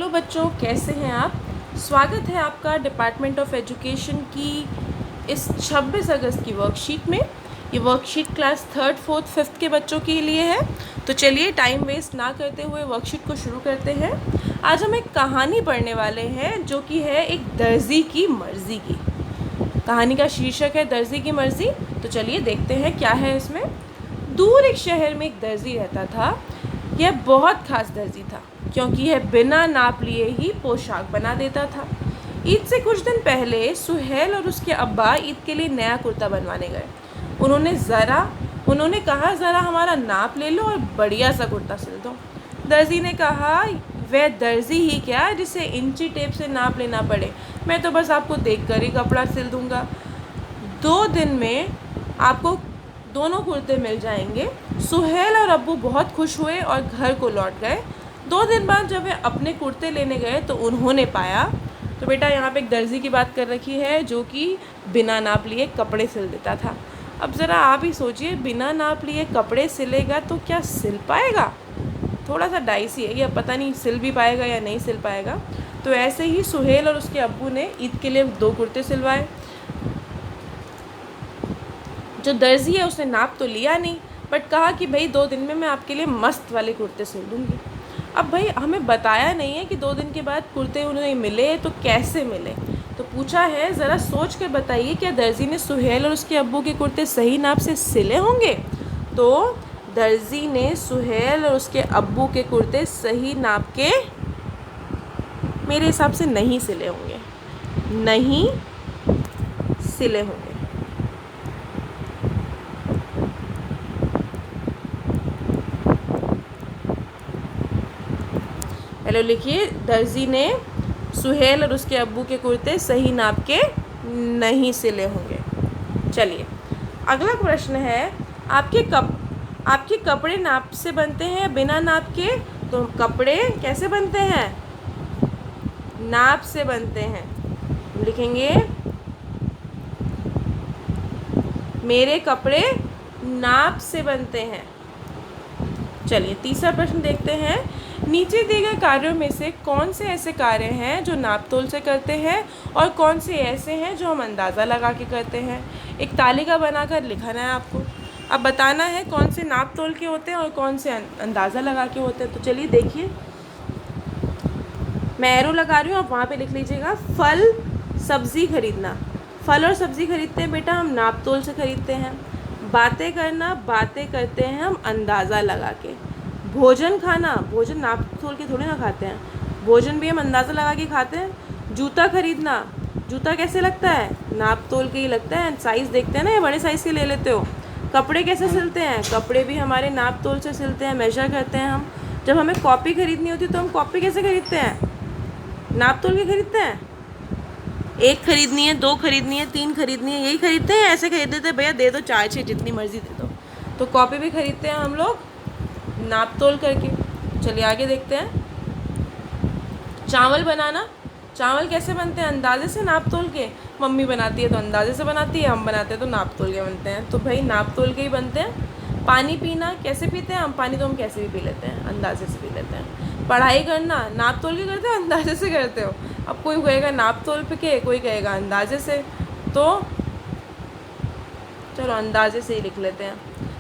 Hello बच्चों, कैसे हैं आप। स्वागत है आपका डिपार्टमेंट ऑफ एजुकेशन की इस 26 अगस्त की वर्कशीट में। ये worksheet class 3rd 4th 5th के बच्चों के लिए है। तो चलिए टाइम वेस्ट ना करते हुए वर्कशीट को शुरू करते हैं। आज हम एक कहानी पढ़ने वाले हैं जो कि है एक दर्जी की मर्ज़ी की। कहानी का शीर्षक है दर्जी की मर्ज़ी। तो चलिए देखते हैं क्या है इसमें। दूर एक शहर में एक दर्जी रहता था। यह बहुत खास दर्जी था क्योंकि यह बिना नाप लिए ही पोशाक बना देता था। ईद से कुछ दिन पहले सुहेल और उसके अब्बा ईद के लिए नया कुर्ता बनवाने गए। उन्होंने कहा ज़रा हमारा नाप ले लो और बढ़िया सा कुर्ता सिल दो। दर्जी ने कहा वह दर्जी ही क्या जिसे इंची टेप से नाप लेना पड़े, मैं तो बस आपको देखकर ही कपड़ा सिल दूंगा। 2 दिन में आपको दोनों कुर्ते मिल जाएंगे। सुहेल और अब्बू बहुत खुश हुए और घर को लौट गए। 2 दिन बाद जब वे अपने कुर्ते लेने गए तो उन्होंने पाया, तो बेटा यहाँ पे एक दर्जी की बात कर रखी है जो कि बिना नाप लिए कपड़े सिल देता था। अब ज़रा आप ही सोचिए, बिना नाप लिए कपड़े सिलेगा तो क्या सिल पाएगा? थोड़ा सा डाइसी है, ये पता नहीं सिल भी पाएगा या नहीं सिल पाएगा। तो ऐसे ही सुहेल और उसके अब्बू ने ईद के लिए 2 कुर्ते सिलवाए। जो दर्जी है उसने नाप तो लिया नहीं, बट कहा कि भाई 2 दिन में मैं आपके लिए मस्त वाले कुर्ते सिल दूँगी। अब भाई हमें बताया नहीं है कि 2 दिन के बाद कुर्ते उन्हें मिले तो कैसे मिले। तो पूछा है ज़रा सोच कर बताइए, क्या दर्जी ने सुहेल और उसके अब्बू के कुर्ते सही नाप से सिले होंगे? तो दर्जी ने सुहेल और उसके अब्बू के कुर्ते सही नाप के मेरे हिसाब से नहीं सिले होंगे, नहीं सिले होंगे। हेलो लिखिए, दर्जी ने सुहेल और उसके अब्बू के कुर्ते सही नाप के नहीं सिले होंगे। चलिए अगला प्रश्न है, आपके कपड़े नाप से बनते हैं बिना नाप के? तो कपड़े कैसे बनते हैं? नाप से बनते हैं। लिखेंगे मेरे कपड़े नाप से बनते हैं। चलिए तीसरा प्रश्न देखते हैं। नीचे दिए गए कार्यों में से कौन से ऐसे कार्य हैं जो नाप तोल से करते हैं और कौन से ऐसे हैं जो हम अंदाज़ा लगा के करते हैं? एक तालिका बनाकर लिखना है आपको। अब बताना है कौन से नाप तोल के होते हैं और कौन से अंदाज़ा लगा के होते हैं। तो चलिए देखिए, मैं एरो लगा रही हूँ, आप वहाँ पे लिख लीजिएगा। फल सब्ज़ी खरीदना, फल और सब्ज़ी खरीदते हैं बेटा हम नाप तोल से खरीदते हैं। बातें करना, बातें करते हैं हम अंदाज़ा लगा के। भोजन खाना, भोजन नाप तोल के थोड़ी ना खाते हैं, भोजन भी हम अंदाज़ा लगा के खाते हैं। जूता खरीदना, जूता कैसे लगता है? नाप तोल के ही लगता है, साइज़ देखते हैं ना, ये बड़े साइज़ के ले लेते हो। कपड़े कैसे सिलते हैं? कपड़े भी हमारे नाप तोल से सिलते हैं, मेजर करते हैं हम। जब हमें कॉपी खरीदनी होती है तो हम कॉपी कैसे खरीदते हैं? नाप तोल के खरीदते हैं। 1 खरीदनी है, 2 खरीदनी है, 3 खरीदनी है, यही खरीदते हैं। ऐसे खरीद देते हैं भैया दे दो 4-6 जितनी मर्ज़ी दे दो। तो कॉपी भी खरीदते हैं हम लोग नाप तोल करके। चलिए आगे देखते हैं। चावल बनाना, चावल कैसे बनते हैं? अंदाजे से नाप तोल के। मम्मी बनाती है तो अंदाजे से बनाती है, हम बनाते हैं तो नाप तोल के बनते हैं। तो भाई नाप तोल के ही बनते हैं। पानी पीना, कैसे पीते हैं हम? पानी तो हम कैसे भी पी लेते हैं, अंदाजे से पी लेते हैं। पढ़ाई करना, नाप तोल के करते हो अंदाजे से करते हो? अब कोई कहेगा नाप तोल के, कोई कहेगा अंदाजे से, तो चलो अंदाजे से ही लिख लेते हैं।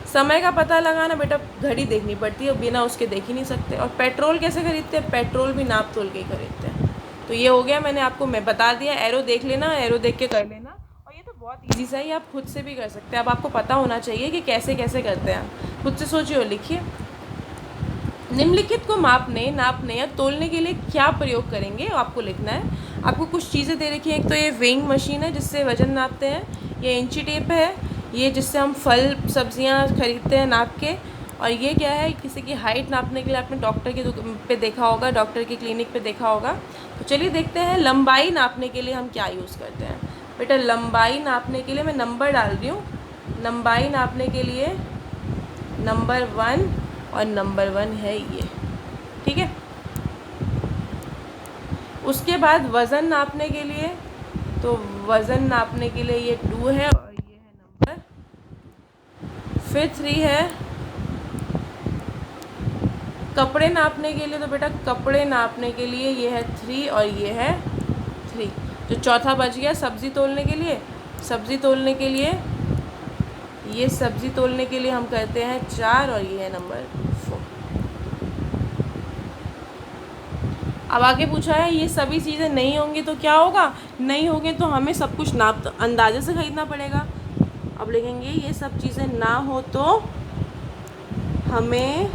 समय का पता लगाना बेटा, घड़ी देखनी पड़ती है, बिना उसके देख ही नहीं सकते। और पेट्रोल कैसे खरीदते हैं? पेट्रोल भी नाप तोल के ही खरीदते हैं। तो ये हो गया, मैं बता दिया। एरो देख लेना, एरो देख के कर लेना। और ये तो बहुत ईजी सा है, आप खुद से भी कर सकते हैं। अब आपको पता होना चाहिए कि कैसे कैसे करते हैं। खुद से सोचिए और लिखिए। निम्नलिखित को मापने, नापने या तोलने के लिए क्या प्रयोग करेंगे आपको लिखना है। आपको कुछ चीज़ें दे रखी हैं। एक तो ये वेइंग मशीन है जिससे वज़न नापते हैं, ये इंची टेप है, ये जिससे हम फल सब्जियां खरीदते हैं नाप के, और ये क्या है, किसी की हाइट नापने के लिए आपने डॉक्टर की पे देखा होगा, डॉक्टर की क्लिनिक पे देखा होगा। तो चलिए देखते हैं लंबाई नापने के लिए हम क्या यूज़ करते हैं। बेटा लंबाई नापने के लिए मैं नंबर डाल रही हूँ। लंबाई नापने के लिए नंबर 1 और नंबर 1 है ये, ठीक है। उसके बाद वज़न नापने के लिए, तो वज़न नापने के लिए ये 2 है और ये है नंबर। फिर 3 है कपड़े नापने के लिए, तो बेटा कपड़े नापने के लिए ये है 3 और ये है 3। जो चौथा बच गया सब्ज़ी तोलने के लिए, सब्ज़ी तोलने के लिए, ये सब्ज़ी तोलने के लिए हम करते हैं 4 और ये है नंबर 4। अब आगे पूछा है ये सभी चीज़ें नहीं होंगी तो क्या होगा, नहीं होंगे तो हमें सब कुछ नाप अंदाजे से ख़रीदना पड़ेगा। अब लिखेंगे ये सब चीज़ें ना हो तो हमें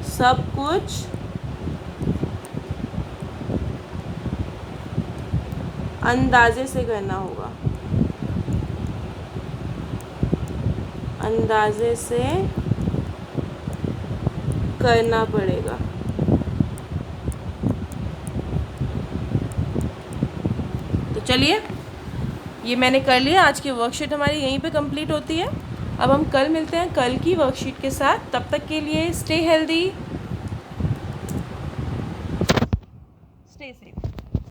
सब कुछ अंदाजे से करना होगा, अंदाजे से करना पड़ेगा। तो चलिए ये मैंने कर लिया, आज की वर्कशीट हमारी यहीं पे कंप्लीट होती है। अब हम कल मिलते हैं कल की वर्कशीट के साथ, तब तक के लिए स्टे हेल्दी, स्टे सेफ।